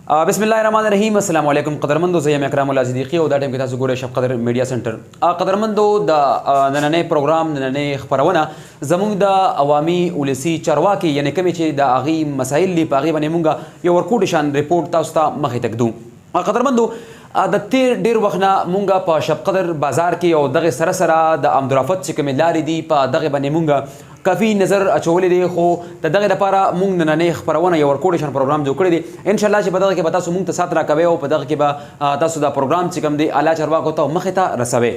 بسم الله الرحمن الرحیم. السلام علیکم قدرمندو. زه یم اکرام الله صدیقی او دا ټیم کې تاسو ګورئ شب قدر میډیا سنټر. قدرمندو د نننې پروګرام نننې خبرونه زموږ د عوامي ولسی چارواکي یعنی کوم چې د اغي مسایل لی پاغي باندې مونږه یو ورکوټ شان ریپورت تاسو ته مخې تکدو. قدرمندو د تیر ډیر وخت نه مونږه په شب قدر بازار کې او دغه سره سره د امدرافت چې کوم لارې دی په دغه باندې مونږه کافی نظر اچولې دی، خو د دغه لپاره مونږ نننې خبرونه یو ورکوډیشن پروګرام جوړ کړی دی. ان شاء الله چې په دغه کې به تاسو مونږ ته سات راکوي او په دغه کې به تاسو دا پروګرام چې کوم دی اعلی چارواکو ته مخې ته رسوي.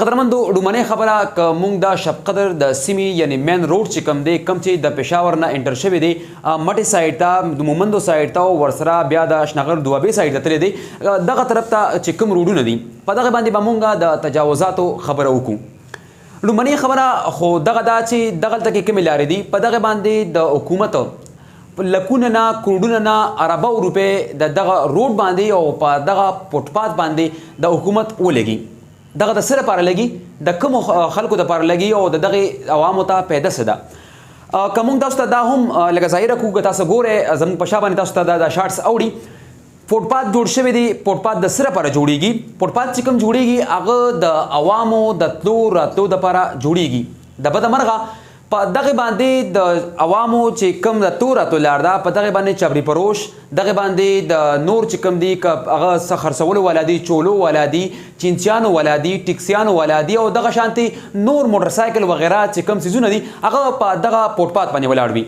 قدرمندو ډومنې خبره ک مونږ د شب قدر د سیمي یعنی مین روډ چې کوم دی کم چې د پېښور نه انټر شوی دی مټي سایډ ته د مومندو سایډ ته ورسره بیا د اشنغر دوابې سایډ ته تللی دی. دغه طرف ته چې کوم روډونه دي په دغه باندې به مونږ د تجاوزاتو خبره وکړو. لومړنۍ خبره خو دغه دا چې دغلته کې کومې لارې دي په دغه باندې د حکومت لکونه نه کروڑونه نه اربو روپۍ د دغه روډ باندې او په دغه فوټپاث باندې د حکومت ولګي. دغه د څه لپاره لګي؟ د کومو خلکو دپاره لګي او د دغې عوامو ته پیدا څه ده؟ که موږ تاسو ته دا هم لکه ظاهره کړو، تاسو ګورئ زموږ په شا باندې تاسو ته دا شارټس اوړي. فوټپاث جوړ شوی دی. فوټپاث د څه لپاره جوړیږي؟ فوټپاث چې کوم جوړیږي هغه د عوامو د تلو راتلو دپاره جوړیږي. د بده مرغه په دغه باندې د عوامو چې کوم د تلو راتلو لار ده په دغه باندې چبري پروش دغه باندې د نور چې کوم دي هغه څه خرڅولو والا دي، چولو والا دي، چینچیانو والا دي، ټیکسیانو والا دي او دغه شانتي نور موټرسایکل وغیره چې کوم څیزونه دي هغه په دغه فوټپاث باندې ولاړ وي.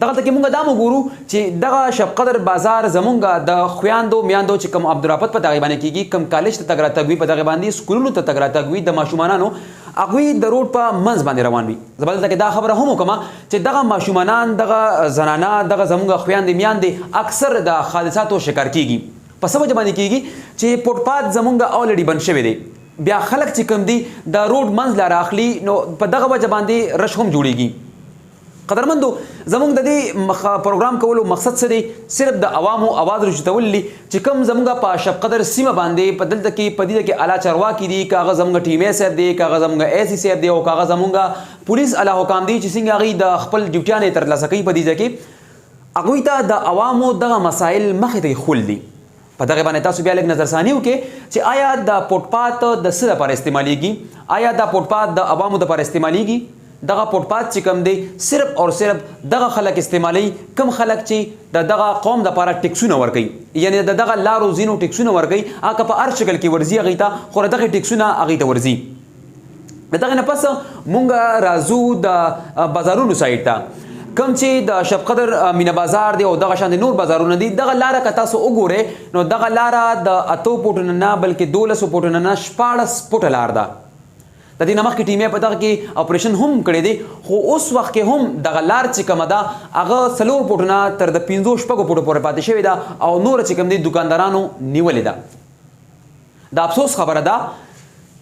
دغلته کې مونږ دا وګورو چې دغه شب قدر بازار زمونږ د خویاندو میاندو چې کوم عبدالرافت په دغه باندې کېږي، کوم کالج ته تګ راتګ وي، په دغه باندې سکولونو ته تګ راتګ وي، د ماشومانانو هغوی د روډ په منځ باندې روان وي. زه به دلته کې دا خبره هم وکړم چې دغه ماشومانان دغه زنانه دغه زمونږ خویاندې میاندې اکثر د حادثاتو شکار کېږي. په څه وجه باندې کېږي چې فوټپاث زمونږ الریډي بند شوی دی. بیا خلک چې کوم دي د روډ منځ لاره اخلي نو په دغه وجه باندې رش هم جوړیږي. قدرمندو زمونږ د دې پروګرام کولو مقصد څه دی؟ صرف د عوامو اواز راجوتول دي چې کوم زمونږ په شب قدر سیمه باندې په دلته کې په دې کې اعلی چارواکي دي، که هغه زمونږ ټیم ای صاحب دی، که هغه زمونږ ای سی صاحب دی او که هغه زمونږ پولیس اعلی حکام دي چې څنګه هغوی د خپل ډیوټیانې ترلاسه کوي په دې ځای کې هغوی ته د عوامو دغه مسایل مخې ته ایښول دي. په دغه باندې تاسو بیا لږ نظرثاني وکړئ چې آیا د فوټپاث د څه لپاره استعمالیږي؟ آیا دا فوټپاث د عوامو دپاره استعمالیږي؟ دغه فوټپاث چې کوم دی صرف او صرف دغه خلک استعمالوي کوم خلک چې د دغه قوم دپاره ټیکسونه ورکوي، یعنی د دغه لارو ځینو ټیکسونه ورکوي. هغه په هر شکل کې ورځي هغوی ته، خو دغه ټیکسونه هغوی ته ورځي. د دغه نه پس مونږ راځو د بازارونو سایډ ته، کوم چې د شب قدر مینه بازار دی او دغه شان نور بازارونه دي. دغه لاره که تاسو وګورئ نو دغه لاره د 8 فوټونه نه بلکې 12 فوټونه نه 14 فوټه لار ده. د دې نه مخکې ټیمې په دغه کې اپریشن هم کړی دی، خو اوس وخت کې هم دغه لار چې کومه ده هغه 4 فوټونه تر د 5-6 فوټو پورې پاتې شوې ده او نور چې کوم دي دکاندارانو نیولې ده. د افسوس خبره ده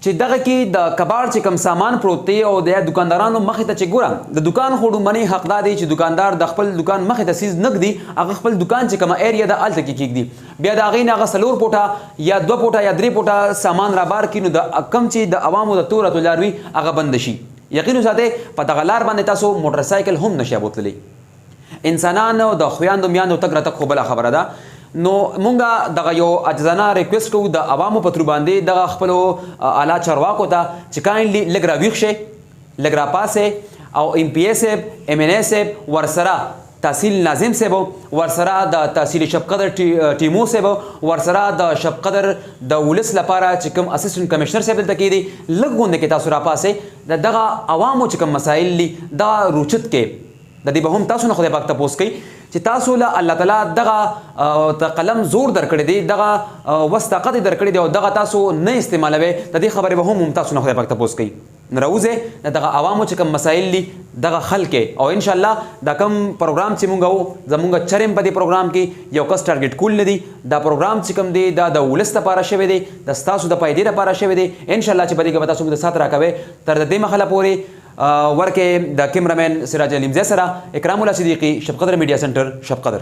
چې دغه کې د کباړ چې کوم سامان پروت دی او د دکاندارانو مخې ته چې ګورم د دکان خو ډومنې حق دا دی چې دکاندار د خپل دکان مخې ته سیز نږدي هغه خپل دکان چې کومه ایریا ده هلته کې کېږدي. بیا د هغې نه هغه 4 فوټه یا 2 فوټه یا 3 فوټه سامان رابار کړي نو د کم چې د عوامو د تور راتلو لار وي هغه بند شي. یقین وساتئ په دغه لار باندې تاسو موټرسایکل هم نشئ بوتلی. انسانانو د خویاندو میاندو تګ راتګ خو بله خبره ده. نو مونږه دغه یو عاجزانه ریکویسټ کوو د عوامو په تر باندې دغه خپلو اعلی چارواکو ته چې کاینډلي لږ راویښ شئ، لږ راپاسئ او ایم پی ای صاحب، ایم این ای صاحب، ورسره تحصیل ناظم صاحب، ورسره د تحصیل شب قدر ټیمو صاحب، ورسره د شب قدر د ولس لپاره چې کوم اسسټنټ کمشنر صاحب دلته کې دی، لږ غونډې کې تاسو راپاسئ د دغه عوامو چې کوم مسایل دي دا روچت کې د دې به هم تاسو نه خدای پاک تپوس کوي چې تاسو له الله تعالی دغه قلم زور درکړی دی، دغه وس طاقت درکړی دی او دغه تاسو نه استعمالوي. د دې خبرې به هم تاسو نه خدای پاک تپوس کوي. نو راوځئ د دغه عوامو چې کوم مسایل دي دغه حل کې او انشاءالله دا کوم پروګرام چې مونږ وو زمونږ چرم په دې پروګرام کې یو کس ټارګټ کول نه دي. دا پروګرام چې کوم دی دا د ولس لپاره شوی دی، د ستاسو د فایدې لپاره شوی دی. انشاءالله چې په دې کې به تاسو موږ د سات راکوئ تر د دې مخله پورې ورکه د کیمرامین سراج علیم زی سره اکرام الله صدیقی، شب قدر میډیا سنټر، شب قدر.